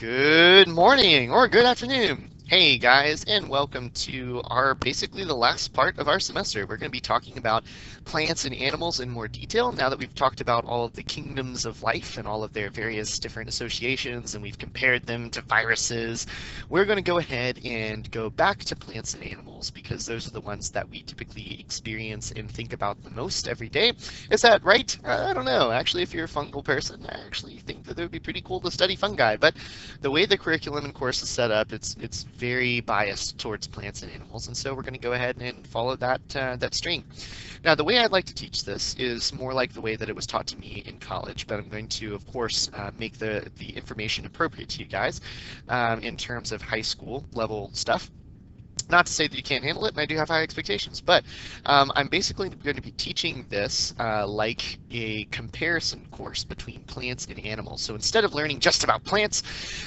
Good morning or good afternoon. Hey guys, and welcome to basically the last part of our semester. We're going to be talking about plants and animals in more detail now that we've talked about all of the kingdoms of life and all of their various different associations, and we've compared them to viruses. We're going to go ahead and go back to plants and animals because those are the ones that we typically experience and think about the most every day. Is that right? I don't know. Actually, if you're a fungal person, I actually think that it would be pretty cool to study fungi, but the way the curriculum and course is set up, it's very biased towards plants and animals, and so we're going to go ahead and follow that stream. Now, the way I'd like to teach this is more like the way that it was taught to me in college, but I'm going to, of course, make the information appropriate to you guys in terms of high school level stuff. Not to say that you can't handle it, and I do have high expectations, but I'm basically going to be teaching this like a comparison course between plants and animals. So instead of learning just about plants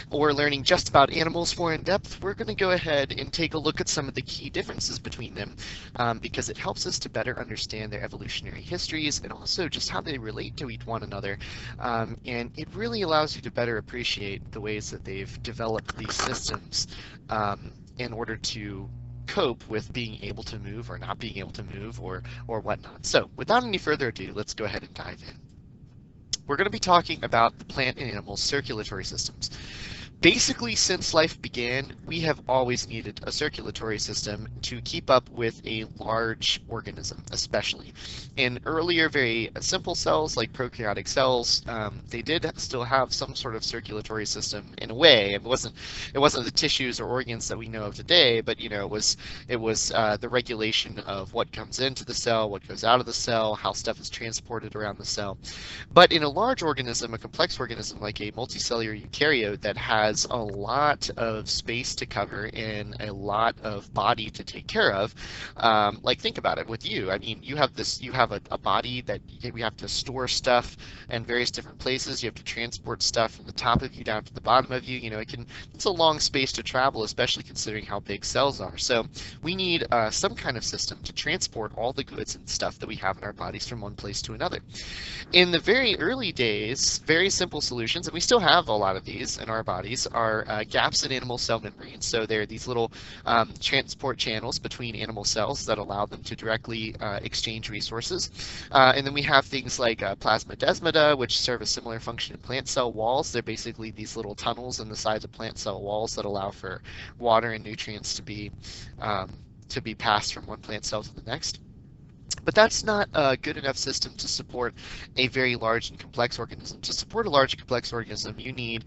or learning just about animals more in depth, we're going to go ahead and take a look at some of the key differences between them because it helps us to better understand their evolutionary histories and also just how they relate to one another. And it really allows you to better appreciate the ways that they've developed these systems in order to cope with being able to move or not being able to move or whatnot. So without any further ado, let's go ahead and dive in. We're going to be talking about the plant and animal circulatory systems. Basically, since life began, we have always needed a circulatory system to keep up with a large organism, especially. In earlier, very simple cells like prokaryotic cells, they did still have some sort of circulatory system in a way. It wasn't the tissues or organs that we know of today, but it was the regulation of what comes into the cell, what goes out of the cell, how stuff is transported around the cell. But in a large organism, a complex organism like a multicellular eukaryote that has a lot of space to cover and a lot of body to take care of. Like think about it with you. I mean, you have a body that we have to store stuff in various different places. You have to transport stuff from the top of you down to the bottom of you. It's a long space to travel, especially considering how big cells are. So we need some kind of system to transport all the goods and stuff that we have in our bodies from one place to another. In the very early days, very simple solutions, and we still have a lot of these in our bodies, are gaps in animal cell membranes. So they're these little transport channels between animal cells that allow them to directly exchange resources. And then we have things like plasmodesmata, which serve a similar function in plant cell walls. They're basically these little tunnels in the sides of plant cell walls that allow for water and nutrients to be passed from one plant cell to the next. But that's not a good enough system to support a very large and complex organism. To support a large and complex organism, you need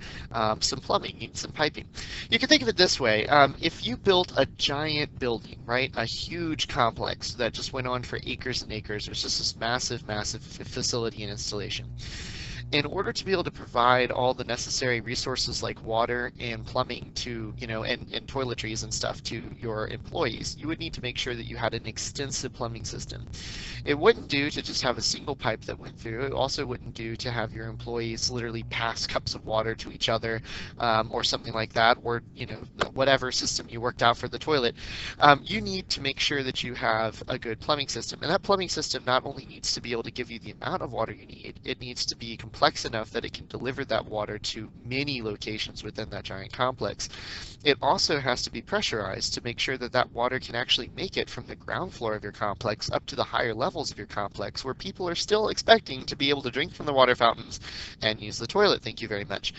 some plumbing, you need some piping. You can think of it this way. If you built a giant building, right, a huge complex that just went on for acres and acres, it was just this massive, massive facility and installation. In order to be able to provide all the necessary resources like water and plumbing to, and toiletries and stuff to your employees, you would need to make sure that you had an extensive plumbing system. It wouldn't do to just have a single pipe that went through. It also wouldn't do to have your employees literally pass cups of water to each other or something like that, or, whatever system you worked out for the toilet. You need to make sure that you have a good plumbing system. And that plumbing system not only needs to be able to give you the amount of water you need, it needs to be complex enough that it can deliver that water to many locations within that giant complex. It also has to be pressurized to make sure that that water can actually make it from the ground floor of your complex up to the higher levels of your complex, where people are still expecting to be able to drink from the water fountains and use the toilet. Thank you very much.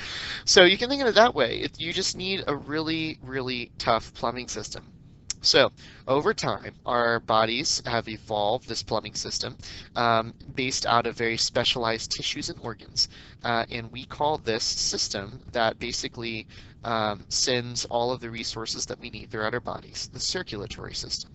So you can think of it that way. You just need a really, really tough plumbing system. So over time, our bodies have evolved this plumbing system based out of very specialized tissues and organs. And we call this system that basically sends all of the resources that we need throughout our bodies the circulatory system.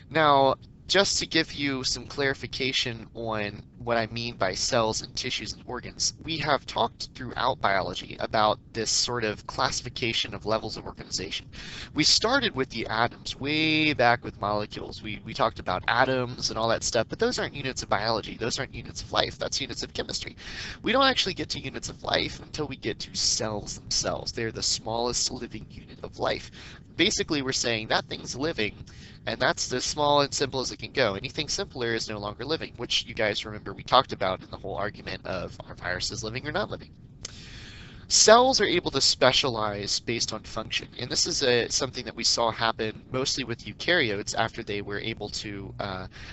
Now, just to give you some clarification on what I mean by cells and tissues and organs, we have talked throughout biology about this sort of classification of levels of organization. We started with the atoms way back with molecules. We talked about atoms and all that stuff, but those aren't units of biology. Those aren't units of life. That's units of chemistry. We don't actually get to units of life until we get to cells themselves. They're the smallest living unit of life. Basically, we're saying that thing's living, and that's as small and simple as it can go. Anything simpler is no longer living, which you guys remember we talked about in the whole argument of are viruses living or not living. Cells are able to specialize based on function, and this is something that we saw happen mostly with eukaryotes after they were able to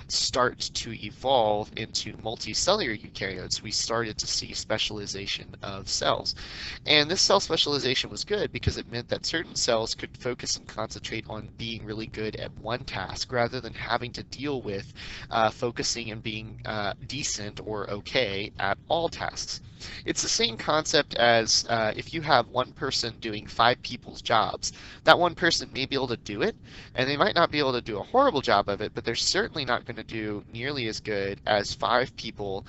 start to evolve into multicellular eukaryotes. We started to see specialization of cells, and this cell specialization was good because it meant that certain cells could focus and concentrate on being really good at one task rather than having to deal with focusing and being decent or okay at all tasks. It's the same concept as if you have one person doing 5 people's jobs. That one person may be able to do it, and they might not be able to do a horrible job of it, but they're certainly not going to do nearly as good as 5 people,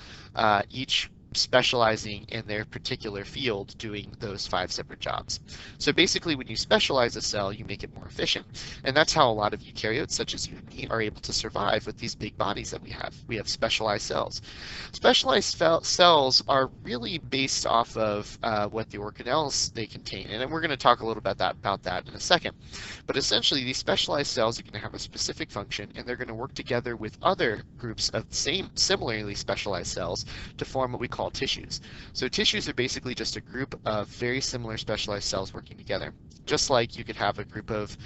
each specializing in their particular field doing those 5 separate jobs. So basically when you specialize a cell, you make it more efficient. And that's how a lot of eukaryotes, such as you and me, are able to survive with these big bodies that we have. We have specialized cells. Specialized cells are really based off of what the organelles they contain. And we're going to talk a little bit about that in a second. But essentially these specialized cells are going to have a specific function, and they're going to work together with other groups of similarly specialized cells to form what we call tissues. So tissues are basically just a group of very similar specialized cells working together. Just like you could have a group of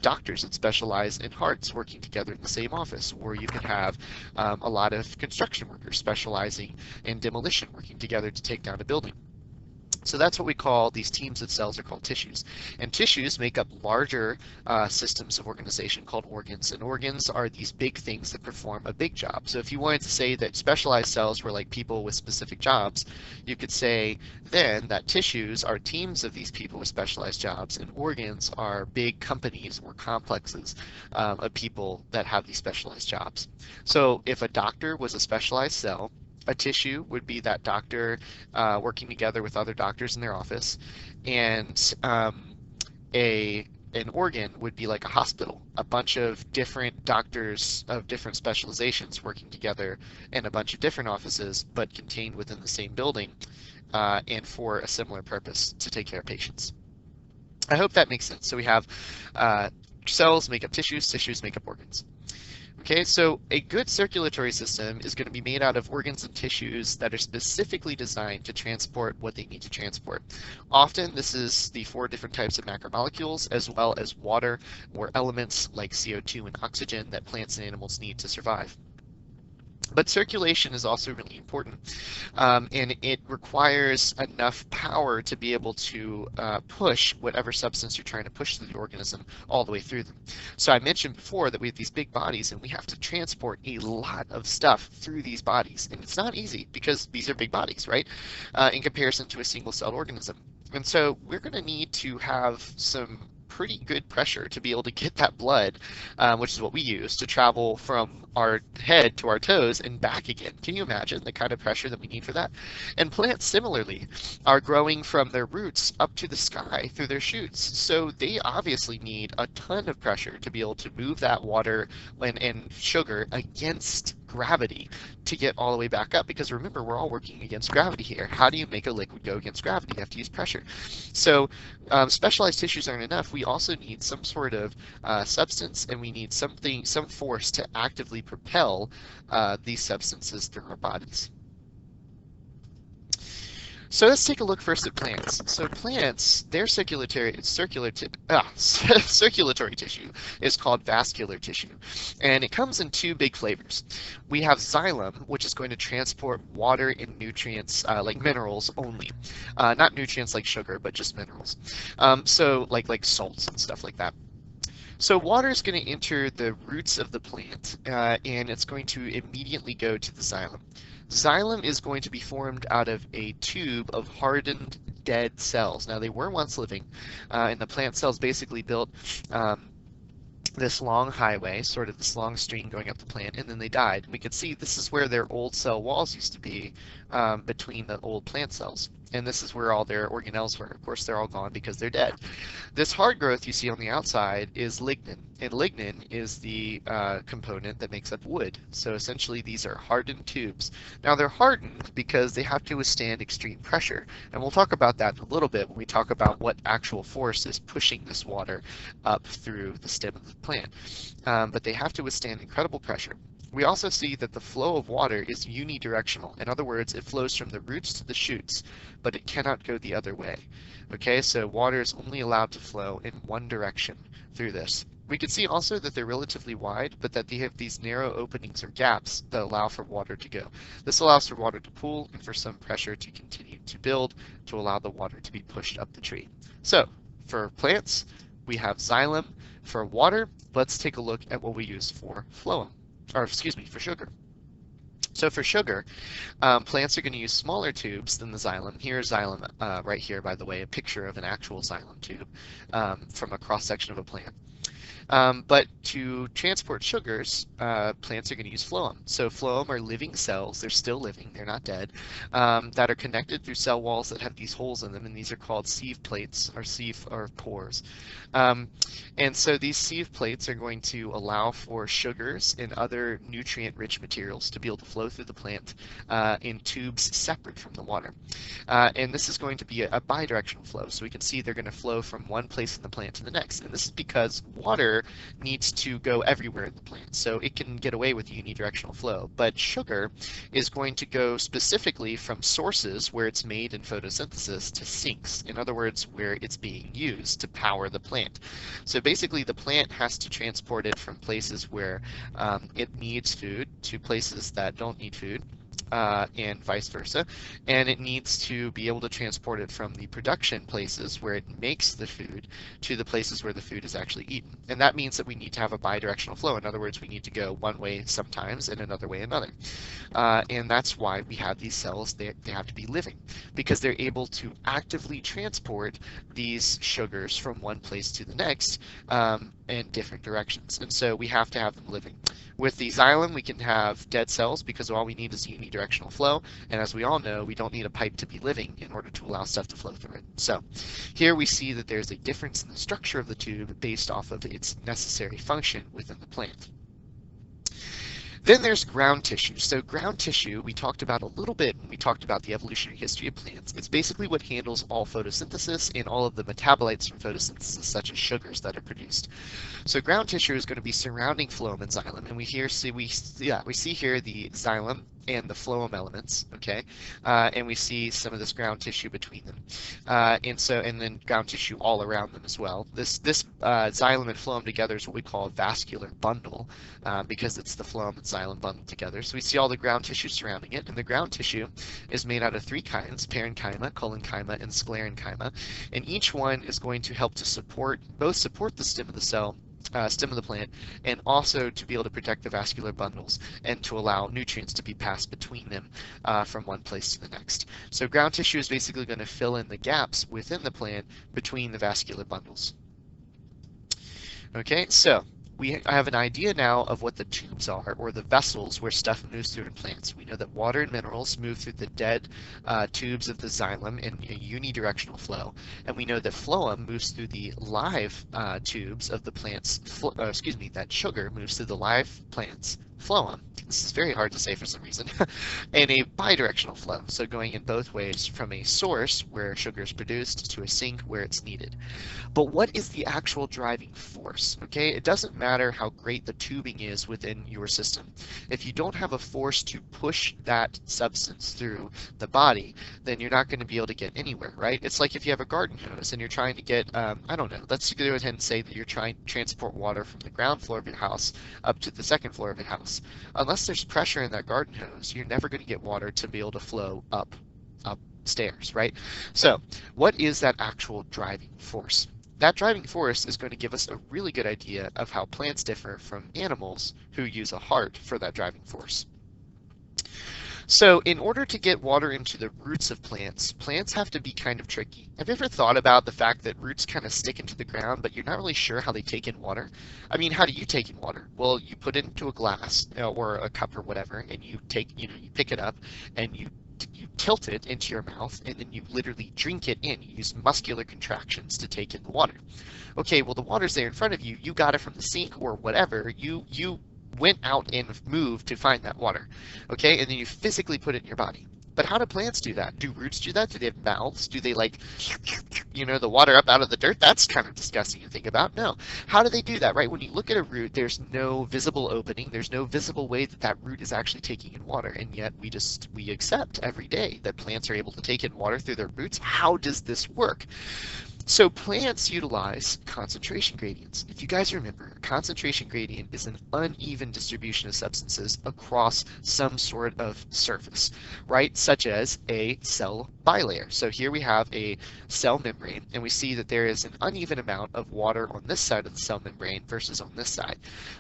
doctors that specialize in hearts working together in the same office, or you could have a lot of construction workers specializing in demolition working together to take down a building. So that's what we call these teams of cells are called tissues. And tissues make up larger systems of organization called organs. And organs are these big things that perform a big job. So if you wanted to say that specialized cells were like people with specific jobs, you could say then that tissues are teams of these people with specialized jobs, and organs are big companies or complexes of people that have these specialized jobs. So if a doctor was a specialized cell, a tissue would be that doctor working together with other doctors in their office, and an organ would be like a hospital, a bunch of different doctors of different specializations working together in a bunch of different offices, but contained within the same building and for a similar purpose, to take care of patients. I hope that makes sense. So we have cells make up tissues, tissues make up organs. Okay, so a good circulatory system is going to be made out of organs and tissues that are specifically designed to transport what they need to transport. Often this is the 4 different types of macromolecules, as well as water or elements like CO2 and oxygen that plants and animals need to survive. But circulation is also really important, and it requires enough power to be able to push whatever substance you're trying to push through the organism all the way through them. So I mentioned before that we have these big bodies, and we have to transport a lot of stuff through these bodies. And it's not easy because these are big bodies, right, in comparison to a single-celled organism. And so we're going to need to have some pretty good pressure to be able to get that blood, which is what we use, to travel from our head to our toes and back again. Can you imagine the kind of pressure that we need for that? And plants similarly are growing from their roots up to the sky through their shoots. So they obviously need a ton of pressure to be able to move that water and sugar against gravity to get all the way back up, because remember, we're all working against gravity here. How do you make a liquid go against gravity? You have to use pressure. So specialized tissues aren't enough. We also need some sort of substance, and we need some force to actively propel these substances through our bodies. So let's take a look first at plants. So plants, their circulatory tissue is called vascular tissue, and it comes in 2 big flavors. We have xylem, which is going to transport water and nutrients like minerals only, not nutrients like sugar, but just minerals. So like salts and stuff like that. So water is going to enter the roots of the plant, and it's going to immediately go to the xylem. Xylem is going to be formed out of a tube of hardened dead cells. Now, they were once living, and the plant cells basically built this long highway, sort of this long stream going up the plant, and then they died. We can see this is where their old cell walls used to be, between the old plant cells. And this is where all their organelles were. Of course, they're all gone because they're dead. This hard growth you see on the outside is lignin, and lignin is the component that makes up wood. So essentially, these are hardened tubes. Now, they're hardened because they have to withstand extreme pressure, and we'll talk about that in a little bit when we talk about what actual force is pushing this water up through the stem of the plant. But they have to withstand incredible pressure. We also see that the flow of water is unidirectional. In other words, it flows from the roots to the shoots, but it cannot go the other way. Okay, so water is only allowed to flow in one direction through this. We can see also that they're relatively wide, but that they have these narrow openings or gaps that allow for water to go. This allows for water to pool and for some pressure to continue to build to allow the water to be pushed up the tree. So for plants, we have xylem. For water, let's take a look at what we use for phloem, or excuse me, for sugar. So for sugar, plants are going to use smaller tubes than the xylem. Here's xylem right here, by the way, a picture of an actual xylem tube from a cross-section of a plant. But to transport sugars, plants are going to use phloem. So phloem are living cells, they're still living, they're not dead, that are connected through cell walls that have these holes in them, and these are called sieve plates or sieve or pores. And so these sieve plates are going to allow for sugars and other nutrient-rich materials to be able to flow through the plant in tubes separate from the water. And this is going to be a bidirectional flow. So we can see they're going to flow from one place in the plant to the next. And this is because water needs to go everywhere in the plant. So it can get away with unidirectional flow. But sugar is going to go specifically from sources where it's made in photosynthesis to sinks. In other words, where it's being used to power the plant. So basically the plant has to transport it from places where it needs food to places that don't need food. And vice versa, and it needs to be able to transport it from the production places where it makes the food to the places where the food is actually eaten. And that means that we need to have a bidirectional flow. In other words, we need to go one way sometimes and another way another. And that's why we have these cells. They have to be living, because they're able to actively transport these sugars from one place to the next in different directions. And so we have to have them living. With the xylem, we can have dead cells because all we need is unidirectional flow. And as we all know, we don't need a pipe to be living in order to allow stuff to flow through it. So here we see that there's a difference in the structure of the tube based off of its necessary function within the plant. Then there's ground tissue. So ground tissue, we talked about a little bit when we talked about the evolutionary history of plants. It's basically what handles all photosynthesis and all of the metabolites from photosynthesis, such as sugars that are produced. So ground tissue is going to be surrounding phloem and xylem, and we see here the xylem and the phloem elements, okay, and we see some of this ground tissue between them, and then ground tissue all around them as well. This xylem and phloem together is what we call a vascular bundle, because it's the phloem and xylem bundled together. So we see all the ground tissue surrounding it, and the ground tissue is made out of three kinds: parenchyma, collenchyma, and sclerenchyma, and each one is going to help to support the stem of the cell, stem of the plant, and also to be able to protect the vascular bundles and to allow nutrients to be passed between them from one place to the next. So ground tissue is basically going to fill in the gaps within the plant between the vascular bundles. Okay, so we have an idea now of what the tubes are, or the vessels where stuff moves through in plants. We know that water and minerals move through the dead tubes of the xylem in a unidirectional flow, and we know that phloem moves through the live tubes of the plants. That sugar moves through the live plants phloem. This is very hard to say for some reason. In a bidirectional flow, so going in both ways from a source where sugar is produced to a sink where it's needed. But what is the actual driving force? Okay, it doesn't matter how great the tubing is within your system. If you don't have a force to push that substance through the body, then you're not going to be able to get anywhere, right? It's like if you have a garden hose and you're trying to get, I don't know, let's go ahead and say that you're trying to transport water from the ground floor of your house up to the second floor of your house. Unless there's pressure in that garden hose, you're never going to get water to be able to flow upstairs, right? So what is that actual driving force? That driving force is going to give us a really good idea of how plants differ from animals who use a heart for that driving force. So in order to get water into the roots of plants, plants have to be kind of tricky. Have you ever thought about the fact that roots kind of stick into the ground, but you're not really sure how they take in water? I mean, how do you take in water? Well, you put it into a glass or a cup or whatever, and you pick it up and you tilt it into your mouth, and then you literally drink it in. You use muscular contractions to take in the water. Okay, well, the water's there in front of you. You got it from the sink or whatever. You went out and moved to find that water, okay, and then you physically put it in your body. But how do plants do that? Do roots do that? Do they have mouths? Do they like, the water up out of the dirt? That's kind of disgusting to think about. No. How do they do that, right? When you look at a root, there's no visible opening. There's no visible way that that root is actually taking in water. And yet we accept every day that plants are able to take in water through their roots. How does this work? So plants utilize concentration gradients. If you guys remember, a concentration gradient is an uneven distribution of substances across some sort of surface, right? Such as a cell bilayer. So here we have a cell membrane, and we see that there is an uneven amount of water on this side of the cell membrane versus on this side.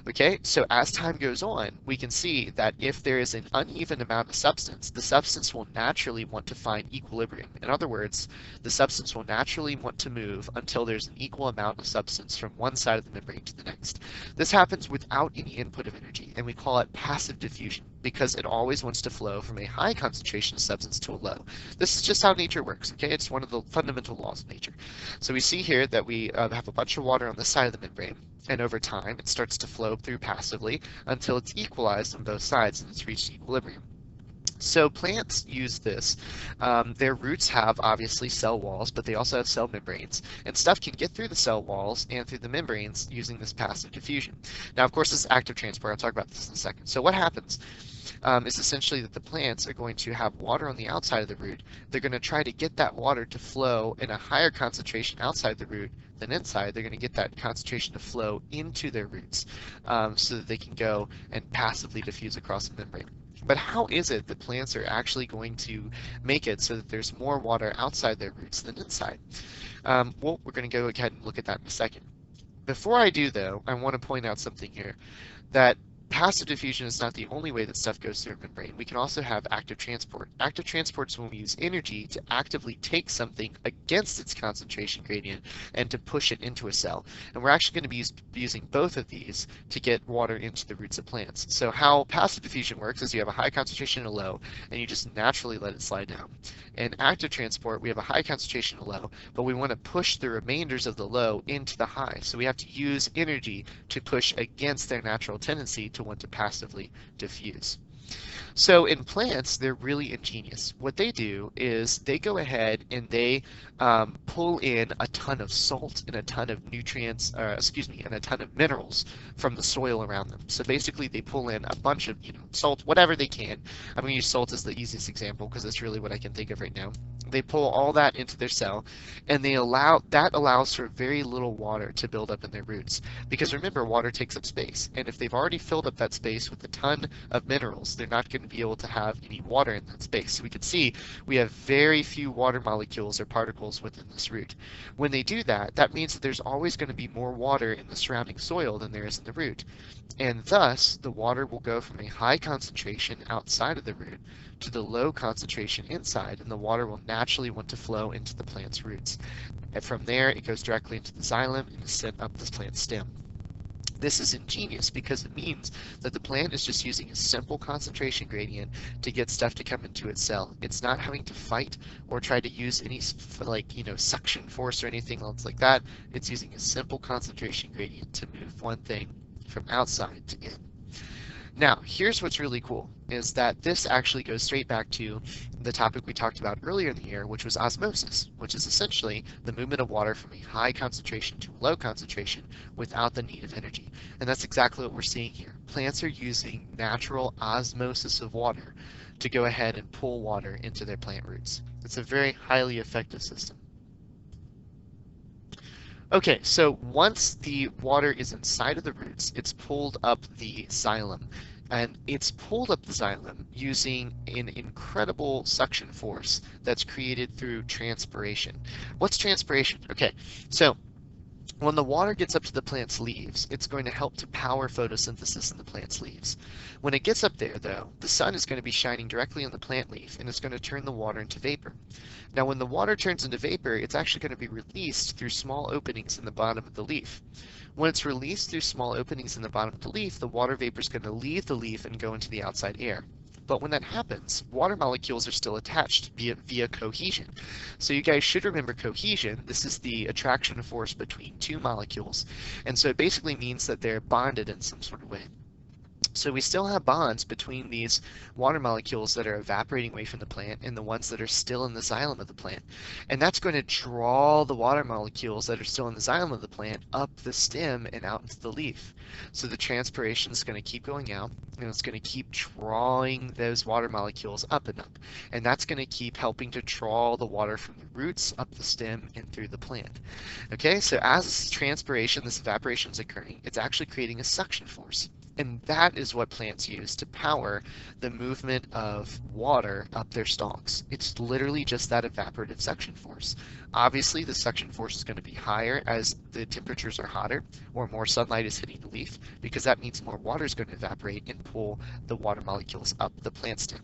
Okay, so as time goes on, we can see that if there is an uneven amount of substance, the substance will naturally want to find equilibrium. In other words, the substance will naturally want to move until there's an equal amount of substance from one side of the membrane to the next. This happens without any input of energy, and we call it passive diffusion because it always wants to flow from a high concentration of substance to a low. This is just how nature works, okay? It's one of the fundamental laws of nature. So we see here that we have a bunch of water on this side of the membrane, and over time it starts to flow through passively until it's equalized on both sides and it's reached equilibrium. So plants use this. Their roots have obviously cell walls, but they also have cell membranes, and stuff can get through the cell walls and through the membranes using this passive diffusion. Now, of course, this is active transport. I'll talk about this in a second. So what happens is essentially that the plants are going to have water on the outside of the root. They're going to try to get that water to flow in a higher concentration outside the root than inside. They're going to get that concentration to flow into their roots so that they can go and passively diffuse across the membrane. But how is it that plants are actually going to make it so that there's more water outside their roots than inside? Well, we're going to go ahead and look at that in a second. Before I do, though, I want to point out something here, that passive diffusion is not the only way that stuff goes through a membrane. We can also have active transport. Active transport is when we use energy to actively take something against its concentration gradient and to push it into a cell. And we're actually going to be using both of these to get water into the roots of plants. So how passive diffusion works is you have a high concentration and a low, and you just naturally let it slide down. In active transport, we have a high concentration and a low, but we want to push the remainders of the low into the high. So we have to use energy to push against their natural tendency to want to passively diffuse. So in plants, they're really ingenious. What they do is they go ahead and they pull in a ton of salt and a ton of nutrients, and a ton of minerals from the soil around them. So basically they pull in a bunch of salt, whatever they can. I'm going to use salt as the easiest example because that's really what I can think of right now. They pull all that into their cell, and that allows for very little water to build up in their roots. Because remember, water takes up space, and if they've already filled up that space with a ton of minerals, they're not going to be able to have any water in that space. So we can see we have very few water molecules or particles within this root. When they do that, that means that there's always going to be more water in the surrounding soil than there is in the root. And thus, the water will go from a high concentration outside of the root to the low concentration inside, and the water will naturally want to flow into the plant's roots. And from there, it goes directly into the xylem and is sent up the plant's stem. This is ingenious because it means that the plant is just using a simple concentration gradient to get stuff to come into its cell. It's not having to fight or try to use any suction force or anything else like that. It's using a simple concentration gradient to move one thing from outside to in. Now, here's what's really cool, is that this actually goes straight back to the topic we talked about earlier in the year, which was osmosis, which is essentially the movement of water from a high concentration to a low concentration without the need of energy. And that's exactly what we're seeing here. Plants are using natural osmosis of water to go ahead and pull water into their plant roots. It's a very highly effective system. Okay, so once the water is inside of the roots, it's pulled up the xylem. And it's pulled up the xylem using an incredible suction force that's created through transpiration. What's transpiration? Okay, so when the water gets up to the plant's leaves, it's going to help to power photosynthesis in the plant's leaves. When it gets up there, though, the sun is going to be shining directly on the plant leaf, and it's going to turn the water into vapor. Now, when the water turns into vapor, it's actually going to be released through small openings in the bottom of the leaf. When it's released through small openings in the bottom of the leaf, the water vapor is going to leave the leaf and go into the outside air. But when that happens, water molecules are still attached via cohesion. So you guys should remember cohesion. This is the attraction force between two molecules. And so it basically means that they're bonded in some sort of way. So we still have bonds between these water molecules that are evaporating away from the plant and the ones that are still in the xylem of the plant. And that's going to draw the water molecules that are still in the xylem of the plant up the stem and out into the leaf. So the transpiration is going to keep going out, and it's going to keep drawing those water molecules up and up. And that's going to keep helping to draw the water from the roots up the stem and through the plant. Okay, so as this transpiration, this evaporation is occurring, it's actually creating a suction force. And that is what plants use to power the movement of water up their stalks. It's literally just that evaporative suction force. Obviously, the suction force is going to be higher as the temperatures are hotter or more sunlight is hitting the leaf, because that means more water is going to evaporate and pull the water molecules up the plant stem.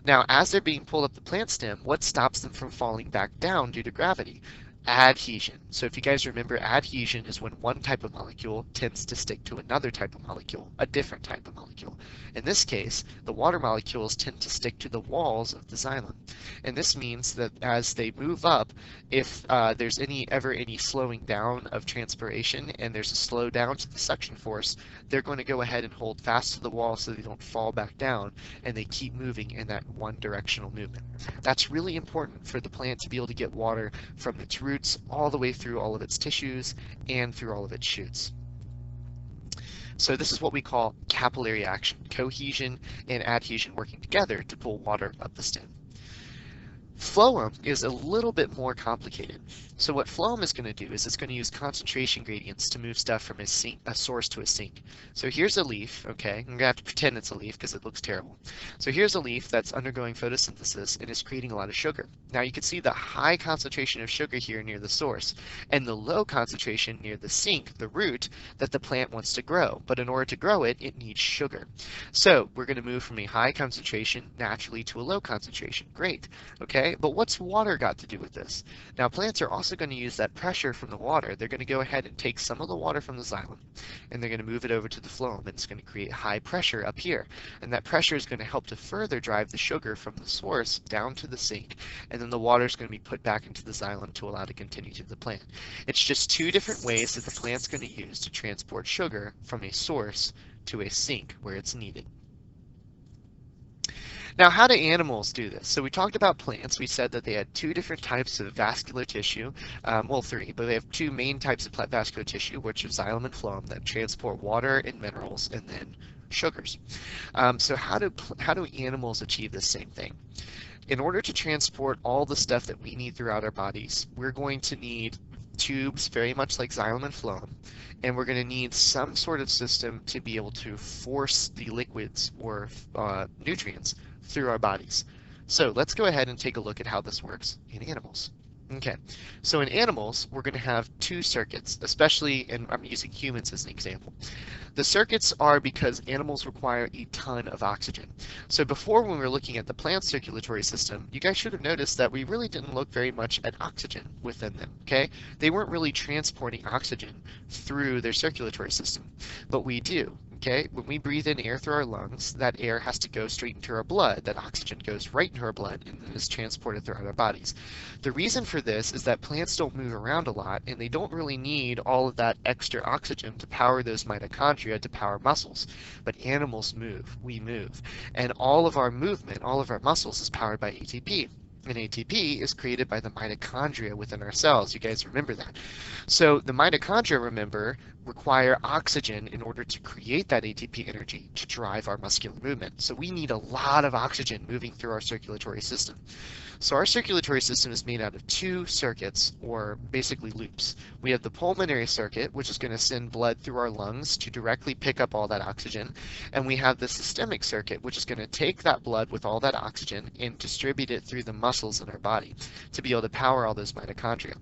Now, as they're being pulled up the plant stem, what stops them from falling back down due to gravity? Adhesion. So if you guys remember, adhesion is when one type of molecule tends to stick to another type of molecule, a different type of molecule. In this case, the water molecules tend to stick to the walls of the xylem. And this means that as they move up, if there's ever any slowing down of transpiration and there's a slow down to the suction force, they're going to go ahead and hold fast to the wall so they don't fall back down, and they keep moving in that one directional movement. That's really important for the plant to be able to get water from its roots all the way through all of its tissues and through all of its shoots. So this is what we call capillary action, cohesion and adhesion working together to pull water up the stem. Phloem is a little bit more complicated. So what phloem is going to do is it's going to use concentration gradients to move stuff from a source to a sink. So here's a leaf, okay? I'm going to have to pretend it's a leaf because it looks terrible. So here's a leaf that's undergoing photosynthesis and is creating a lot of sugar. Now you can see the high concentration of sugar here near the source and the low concentration near the sink, the root, that the plant wants to grow. But in order to grow it, it needs sugar. So we're going to move from a high concentration naturally to a low concentration. Great, okay? But what's water got to do with this? Now plants are also going to use that pressure from the water. They're going to go ahead and take some of the water from the xylem and they're going to move it over to the phloem, and it's going to create high pressure up here. And that pressure is going to help to further drive the sugar from the source down to the sink, and then the water is going to be put back into the xylem to allow it to continue to the plant. It's just two different ways that the plant's going to use to transport sugar from a source to a sink where it's needed. Now, how do animals do this? So we talked about plants. We said that they had two different types of vascular tissue. Well, three, but they have two main types of vascular tissue, which are xylem and phloem, that transport water and minerals and then sugars. So how do animals achieve the same thing? In order to transport all the stuff that we need throughout our bodies, we're going to need tubes very much like xylem and phloem, and we're going to need some sort of system to be able to force the liquids or nutrients through our bodies. So let's go ahead and take a look at how this works in animals. Okay, so in animals, we're going to have two circuits, especially, and I'm using humans as an example. The circuits are because animals require a ton of oxygen. So before, when we were looking at the plant circulatory system, you guys should have noticed that we really didn't look very much at oxygen within them, okay? They weren't really transporting oxygen through their circulatory system, but we do. Okay, when we breathe in air through our lungs, that air has to go straight into our blood. That oxygen goes right into our blood and then is transported throughout our bodies. The reason for this is that plants don't move around a lot, and they don't really need all of that extra oxygen to power those mitochondria, to power muscles. But animals move, we move. And all of our movement, all of our muscles is powered by ATP. And ATP is created by the mitochondria within our cells. You guys remember that. So the mitochondria, remember, require oxygen in order to create that ATP energy to drive our muscular movement. So we need a lot of oxygen moving through our circulatory system. So our circulatory system is made out of two circuits, or basically loops. We have the pulmonary circuit, which is going to send blood through our lungs to directly pick up all that oxygen. And we have the systemic circuit, which is going to take that blood with all that oxygen and distribute it through the muscles in our body to be able to power all those mitochondria.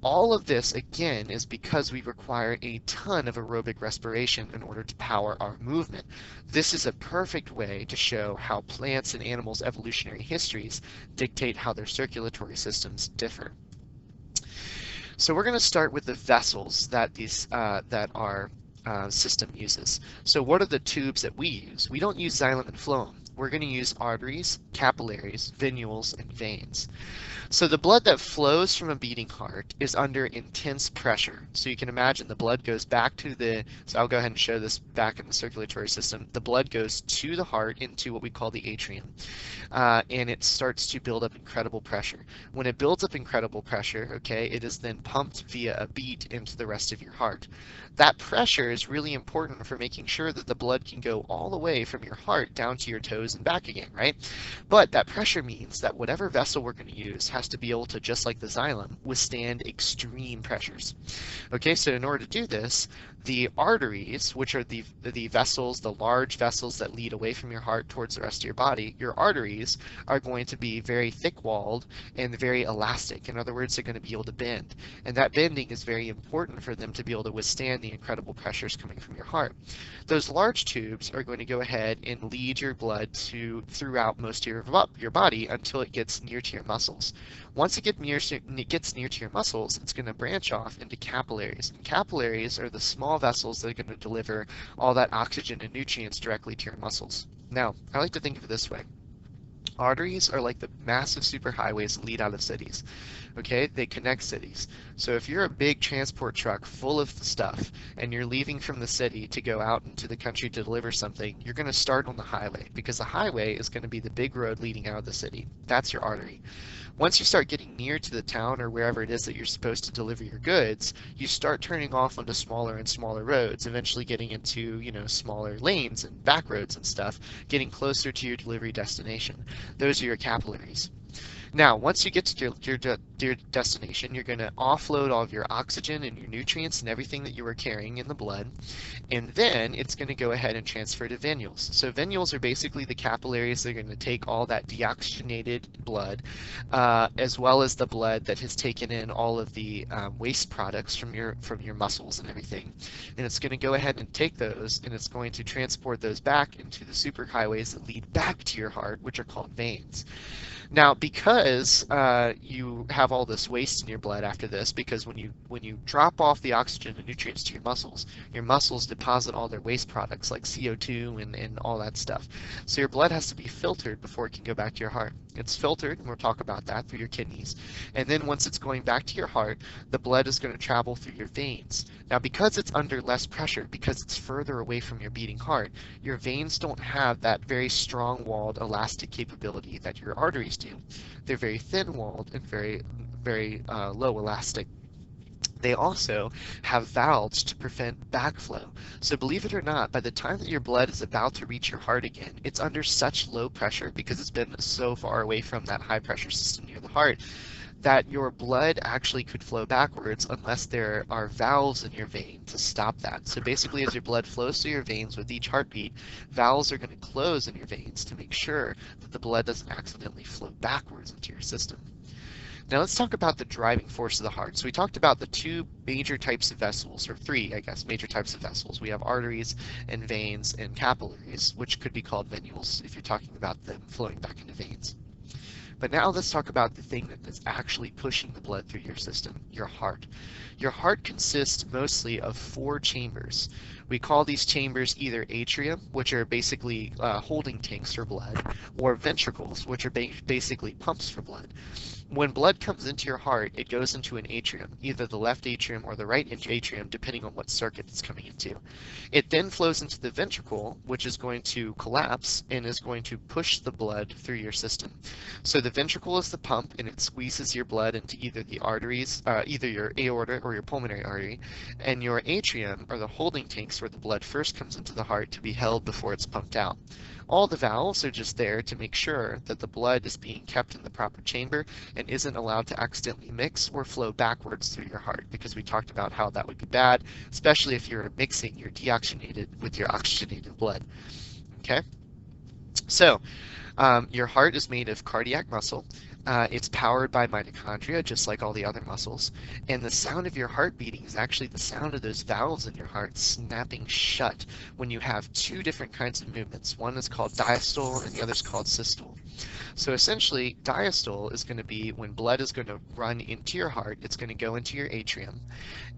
All of this, again, is because we require a ton of aerobic respiration in order to power our movement. This is a perfect way to show how plants and animals' evolutionary histories dictate how their circulatory systems differ. So we're going to start with the vessels that our system uses. So what are the tubes that we use? We don't use xylem and phloem. we're going to use arteries, capillaries, venules, and veins. So the blood that flows from a beating heart is under intense pressure. So you can imagine the blood goes back to so I'll go ahead and show this back in the circulatory system. The blood goes to the heart into what we call the atrium, and it starts to build up incredible pressure. When it builds up incredible pressure, okay, it is then pumped via a beat into the rest of your heart. That pressure is really important for making sure that the blood can go all the way from your heart down to your toes and back again, right? But that pressure means that whatever vessel we're going to use has to be able to, just like the xylem, withstand extreme pressures. Okay, so in order to do this, the arteries, which are the vessels, the large vessels that lead away from your heart towards the rest of your body, your arteries are going to be very thick-walled and very elastic. In other words, they're going to be able to bend. And that bending is very important for them to be able to withstand the incredible pressures coming from your heart. Those large tubes are going to go ahead and lead your blood throughout most of your body until it gets near to your muscles. Once it gets near to your muscles, it's going to branch off into capillaries. And capillaries are the small vessels that are going to deliver all that oxygen and nutrients directly to your muscles. Now, I like to think of it this way. Arteries are like the massive superhighways that lead out of cities. Okay, they connect cities. So if you're a big transport truck full of stuff and you're leaving from the city to go out into the country to deliver something, you're going to start on the highway, because the highway is going to be the big road leading out of the city. That's your artery. Once you start getting near to the town or wherever it is that you're supposed to deliver your goods, you start turning off onto smaller and smaller roads, eventually getting into, smaller lanes and back roads and stuff, getting closer to your delivery destination. Those are your capillaries. Now, once you get to your destination, you're going to offload all of your oxygen and your nutrients and everything that you were carrying in the blood, and then it's going to go ahead and transfer to venules. So venules are basically the capillaries that are going to take all that deoxygenated blood, as well as the blood that has taken in all of the waste products from your muscles and everything. And it's going to go ahead and take those, and it's going to transport those back into the superhighways that lead back to your heart, which are called veins. Now, because you have all this waste in your blood after this, because when you drop off the oxygen and nutrients to your muscles deposit all their waste products like CO2 and all that stuff. So your blood has to be filtered before it can go back to your heart. It's filtered, and we'll talk about that, through your kidneys. And then once it's going back to your heart, the blood is going to travel through your veins. Now, because it's under less pressure, because it's further away from your beating heart, your veins don't have that very strong-walled elastic capability that your arteries do. They're very thin-walled and very, very low elastic. They also have valves to prevent backflow. So believe it or not, by the time that your blood is about to reach your heart again, it's under such low pressure, because it's been so far away from that high pressure system near the heart, that your blood actually could flow backwards unless there are valves in your vein to stop that. So basically, as your blood flows through your veins with each heartbeat, valves are going to close in your veins to make sure that the blood doesn't accidentally flow backwards into your system. Now let's talk about the driving force of the heart. So we talked about the two major types of vessels, or three, I guess, major types of vessels. We have arteries and veins and capillaries, which could be called venules if you're talking about them flowing back into veins. But now let's talk about the thing that is actually pushing the blood through your system, your heart. Your heart consists mostly of 4 chambers. We call these chambers either atrium, which are basically holding tanks for blood, or ventricles, which are basically pumps for blood. When blood comes into your heart, it goes into an atrium, either the left atrium or the right atrium, depending on what circuit it's coming into. It then flows into the ventricle, which is going to collapse and is going to push the blood through your system. So the ventricle is the pump, and it squeezes your blood into either the arteries, either your aorta or your pulmonary artery, and your atrium are the holding tanks where the blood first comes into the heart to be held before it's pumped out. All the valves are just there to make sure that the blood is being kept in the proper chamber and isn't allowed to accidentally mix or flow backwards through your heart, because we talked about how that would be bad, especially if you're mixing your deoxygenated with your oxygenated blood. Okay? So, your heart is made of cardiac muscle. It's powered by mitochondria, just like all the other muscles. And the sound of your heart beating is actually the sound of those valves in your heart snapping shut when you have 2 different kinds of movements. One is called diastole and the other is called systole. So essentially, diastole is going to be when blood is going to run into your heart, it's going to go into your atrium,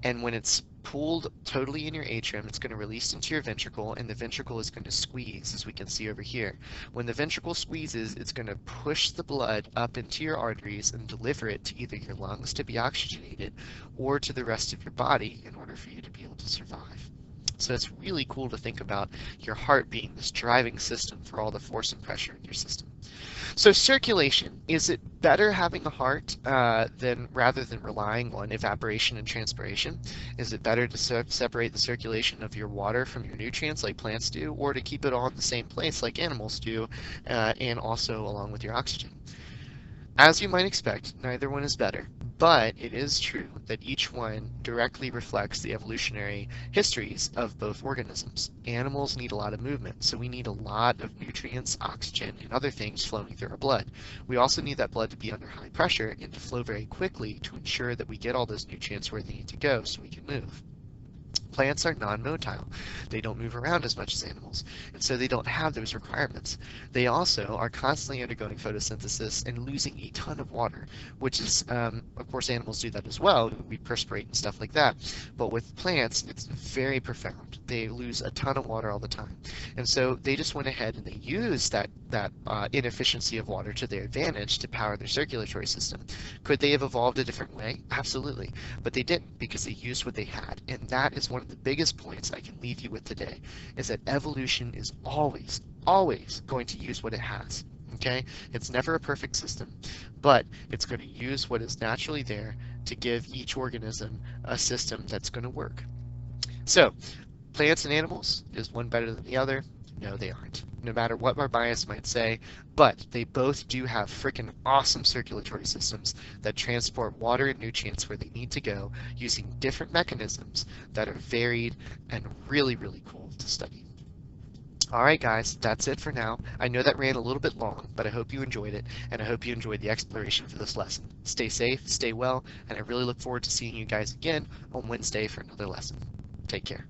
and when it's pooled totally in your atrium, it's going to release into your ventricle, and the ventricle is going to squeeze, as we can see over here. When the ventricle squeezes, it's going to push the blood up into your arteries and deliver it to either your lungs to be oxygenated or to the rest of your body in order for you to be able to survive. So it's really cool to think about your heart being this driving system for all the force and pressure in your system. So circulation, is it better having a heart rather than relying on evaporation and transpiration? Is it better to separate the circulation of your water from your nutrients like plants do, or to keep it all in the same place like animals do, and also along with your oxygen? As you might expect, neither one is better, but it is true that each one directly reflects the evolutionary histories of both organisms. Animals need a lot of movement, so we need a lot of nutrients, oxygen, and other things flowing through our blood. We also need that blood to be under high pressure and to flow very quickly to ensure that we get all those nutrients where they need to go so we can move. Plants are non-motile. They don't move around as much as animals, and so they don't have those requirements. They also are constantly undergoing photosynthesis and losing a ton of water, which is, of course, animals do that as well. We perspirate and stuff like that. But with plants, it's very profound. They lose a ton of water all the time. And so they just went ahead and they used that inefficiency of water to their advantage to power their circulatory system. Could they have evolved a different way? Absolutely. But they didn't, because they used what they had. And that is one of the biggest points I can leave you with today, is that evolution is always going to use what it has. Okay? It's never a perfect system, but it's going to use what is naturally there to give each organism a system that's going to work. So, plants and animals, is one better than the other? No, they aren't, no matter what our bias might say, but they both do have freaking awesome circulatory systems that transport water and nutrients where they need to go using different mechanisms that are varied and really, really cool to study. Alright guys, that's it for now. I know that ran a little bit long, but I hope you enjoyed it, and I hope you enjoyed the exploration for this lesson. Stay safe, stay well, and I really look forward to seeing you guys again on Wednesday for another lesson. Take care.